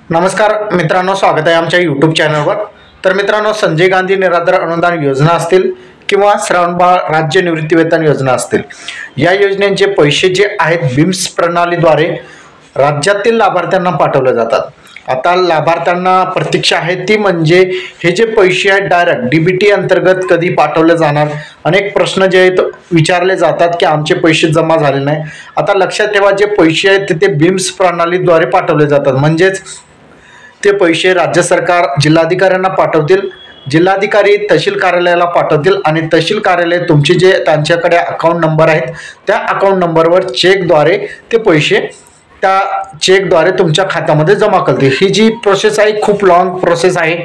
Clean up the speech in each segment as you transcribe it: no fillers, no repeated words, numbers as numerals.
नमस्कार मित्रांनो, स्वागत आहे आमच्या यूट्यूब चॅनलवर। तर मित्रांनो, संजय गांधी निराधार अनुदान योजना असतील किंवा श्रावणबाळ राज्य निवृत्तीवेतन योजना असतील, या योजनेचे पैसे जे आहेत बीम्स प्रणालीद्वारे राज्यातील लाभार्थ्यांना पाठवले जातात। आता लाभार्थ्यांना प्रतीक्षा आहे ती म्हणजे हे जे पैसे आहेत डायरेक्ट डीबीटी अंतर्गत कधी पाठवले जाणार। अनेक प्रश्न जे आहेत विचारले जातात की आमचे पैसे जमा झाले नाही। आता लक्षात ठेवा, जे पैसे आहेत ते बीम्स प्रणालीद्वारे पाठवले जातात, म्हणजेच ते पैसे राज्य सरकार जिल्हाधिकाऱ्यांना पाठवतील, जिल्हाधिकारी तहसील कार्यालयाला पाठवतील आणि तहसील कार्यालय तुमचे जे त्यांच्याकडे अकाउंट नंबर आहेत त्या अकाउंट नंबरवर चेकद्वारे ते पैसे त्या चेकद्वारे तुमच्या खात्यामध्ये जमा करतील। ही जी प्रोसेस आहे खूप लॉंग प्रोसेस आहे।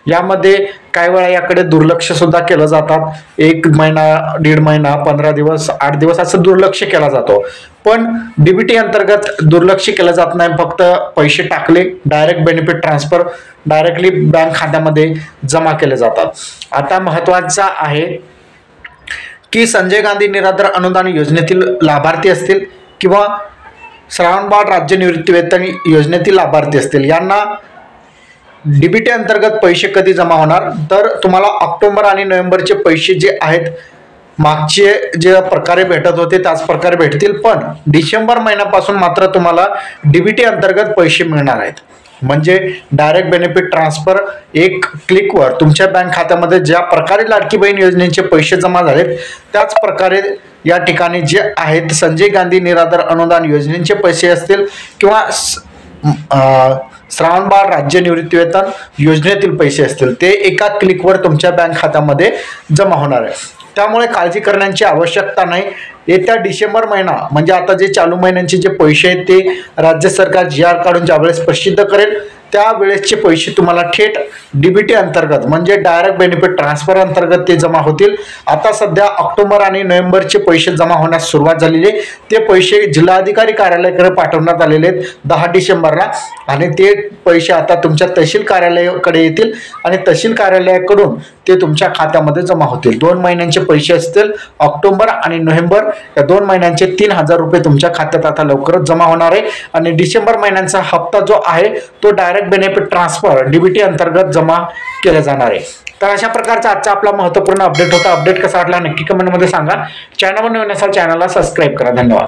यामध्ये काही वेळा याकडे दुर्लक्ष सुद्धा केलं जातात। 1 महिना, 1.5 महिना, 15 दिवस, 8 दिवस असं दुर्लक्ष केला जातो। पण डीबीटी अंतर्गत दुर्लक्ष केलं जात नाही। फक्त पैसे टाकले, direct benefit transfer directly bank खात्यामध्ये जमा केले जातात। आता महत्त्वाचा आहे की संजय गांधी निराधार अनुदान योजनेतील लाभार्थी असतील किंवा श्रावणबाळ राज्य निवृत्तीवेतन योजनेतील लाभार्थी असतील, यांना डीबीटी अंतर्गत पैसे कधी जमा होणार, तर तुम्हाला ऑक्टोबर आणि नोव्हेंबरचे पैसे जे आहेत मागचे जे प्रकारे भेटत होते त्याच प्रकारे भेटतील। पण डिसेंबर महिन्यापासून मात्र तुम्हाला डीबीटी अंतर्गत पैसे मिळणार आहेत। म्हणजे डायरेक्ट बेनिफिट ट्रान्सफर एक क्लिकवर तुमच्या बँक खात्यामध्ये ज्या प्रकारे लाडकी बहीण योजनेचे पैसे जमा झालेत त्याच प्रकारे या ठिकाणी जे आहेत संजय गांधी निराधार अनुदान योजनेचे पैसे असतील किंवा श्रावणबाळ राज्य निवृत्तीवेतन योजनेतील पैसे असतील ते एका क्लिकवर तुमच्या बँक खात्यामध्ये जमा होणार आहे। त्यामुळे काळजी करण्याची आवश्यकता नाही। येत्या डिसेंबर महिना म्हणजे आता जे चालू महिन्यांचे जे पैसे आहेत ते राज्य सरकार GR काढून ज्यावेळेस प्रसिद्ध करेल त्यावेळेसचे पैसे तुम्हाला थेट डीबीटी अंतर्गत म्हणजे डायरेक्ट बेनिफिट ट्रान्सफर अंतर्गत ते जमा होतील। आता सध्या ऑक्टोबर आणि नोव्हेंबरचे पैसे जमा होण्यास सुरुवात झालेली आहे। ते पैसे जिल्हाधिकारी कार्यालयाकडे पाठवण्यात आलेले आहेत 10 डिसेंबरला आणि ते पैसे आता तुमच्या तहसील कार्यालयाकडे येतील आणि तहसील कार्यालयाकडून ते तुमच्या खात्यामध्ये जमा होतील। 2 महिन्यांचे पैसे असतील ऑक्टोबर आणि नोव्हेंबर, या 2 महिन्यांचे 3000 रुपये तुमच्या खात्यात आता लवकरच जमा होणार आहे आणि डिसेंबर महिन्याचा हप्ता जो आहे तो डायरेक्ट बेनिफिट ट्रान्सफर डीबीटी अंतर्गत जमा केला जाणार आहे। तर अशा प्रकारचा आजचा आपला महत्त्वपूर्ण अपडेट होता। अपडेट कसा वाटला नक्की कमेंटमध्ये सांगा। चॅनलवर नवीन असाल चॅनलला सबस्क्राइब करा। धन्यवाद।